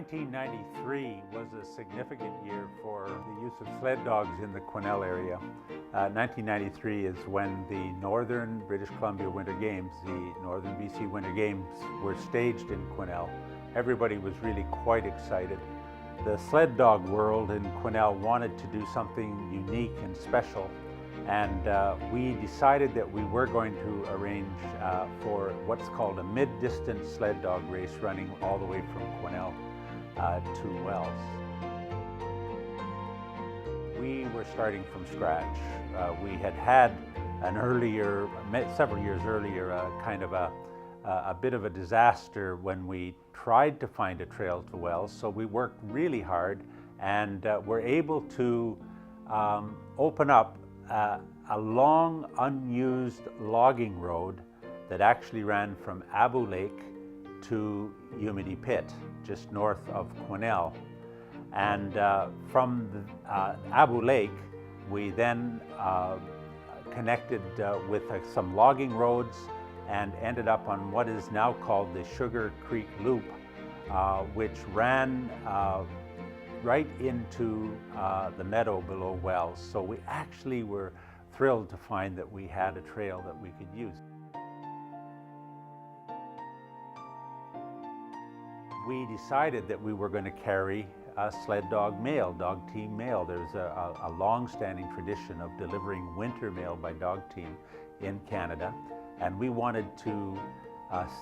1993 was a significant year for the use of sled dogs in the Quesnel area. 1993 is when the Northern British Columbia Winter Games, the Northern BC Winter Games, were staged in Quesnel. Everybody was really quite excited. The sled dog world in Quesnel wanted to do something unique and special, and we decided that we were going to arrange for what's called a mid-distance sled dog race running all the way from Quesnel to Wells. We were starting from scratch. We had had an earlier, several years earlier, kind of a bit of a disaster when we tried to find a trail to Wells. So we worked really hard and were able to open up a long unused logging road that actually ran from Abu Lake to Umity Pit, just north of Quesnel. And from Abu Lake, we then connected with some logging roads and ended up on what is now called the Sugar Creek Loop, which ran right into the meadow below Wells. So we actually were thrilled to find that we had a trail that we could use. We decided that we were going to carry a sled dog mail, dog team mail. There's a long-standing tradition of delivering winter mail by dog team in Canada, and we wanted to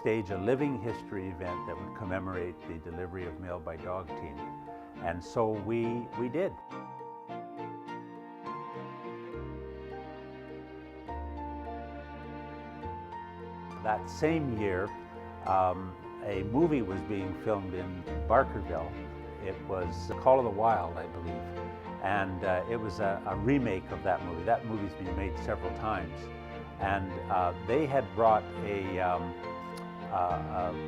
stage a living history event that would commemorate the delivery of mail by dog team. And so we did. That same year, a movie was being filmed in Barkerville. It was Call of the Wild, I believe, and it was a remake of that movie. That movie's been made several times, and they had brought a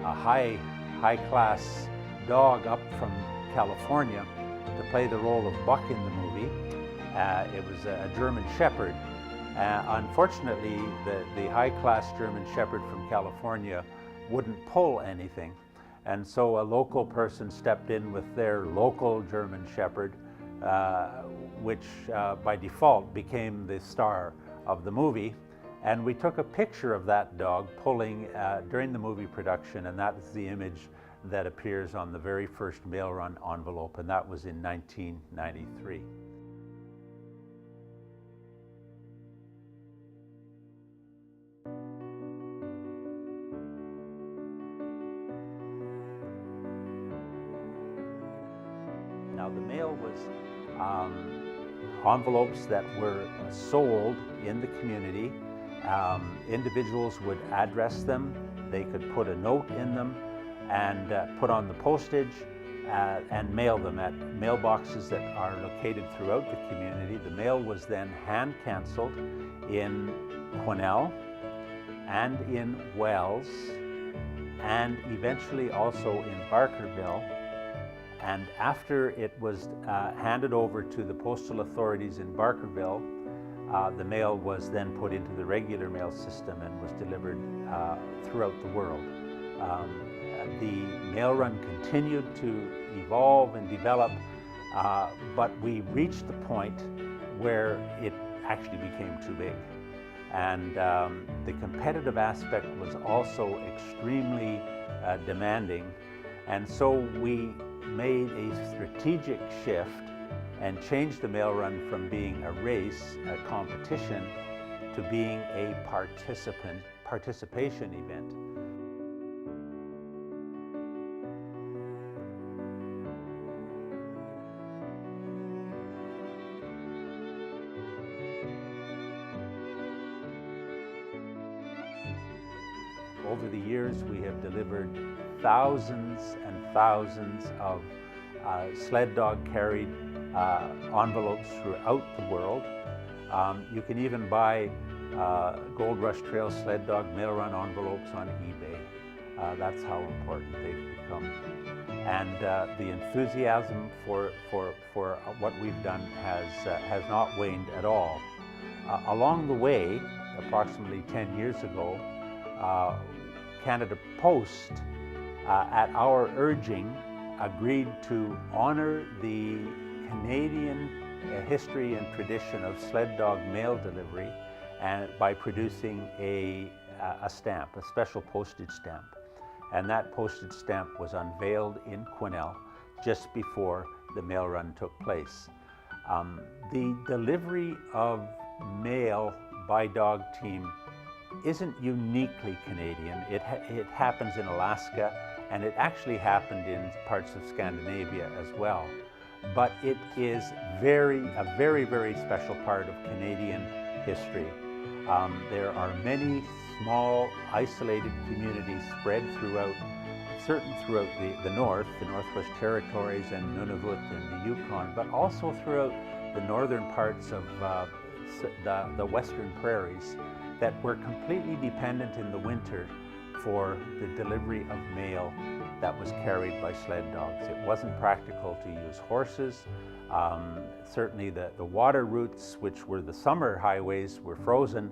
high-class dog up from California to play the role of Buck in the movie. It was a German Shepherd. Unfortunately, the high-class German Shepherd from California wouldn't pull anything, and so a local person stepped in with their local German Shepherd, which by default became the star of the movie. And we took a picture of that dog pulling during the movie production, and that is the image that appears on the very first mail run envelope, and that was in 1993. Now the mail was envelopes that were sold in the community. Individuals would address them, they could put a note in them and put on the postage and mail them at mailboxes that are located throughout the community. The mail was then hand canceled in Quesnel and in Wells and eventually also in Barkerville. And after it was handed over to the postal authorities in Barkerville, the mail was then put into the regular mail system and was delivered throughout the world. The mail run continued to evolve and develop, but we reached the point where it actually became too big. And the competitive aspect was also extremely demanding. And so we made a strategic shift and changed the mail run from being a race, a competition, to being a participation event. Over the years, we have delivered thousands and thousands of sled dog carried envelopes throughout the world. You can even buy Gold Rush Trail sled dog mail run envelopes on eBay. That's how important they've become. And the enthusiasm for what we've done has not waned at all. Along the way, approximately 10 years ago, Canada Post, at our urging, agreed to honor the Canadian history and tradition of sled dog mail delivery and by producing a stamp, a special postage stamp. And that postage stamp was unveiled in Quesnel just before the mail run took place. The delivery of mail by dog team isn't uniquely Canadian. It happens in Alaska, and it actually happened in parts of Scandinavia as well. But it is a very, very special part of Canadian history. There are many small, isolated communities spread throughout the Northwest Territories and Nunavut and the Yukon, but also throughout the northern parts of the Western Prairies that were completely dependent in the winter for the delivery of mail that was carried by sled dogs. It wasn't practical to use horses. Certainly the water routes, which were the summer highways, were frozen.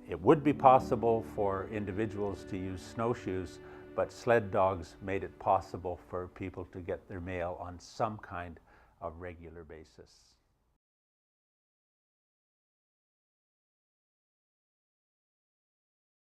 It would be possible for individuals to use snowshoes, but sled dogs made it possible for people to get their mail on some kind of regular basis.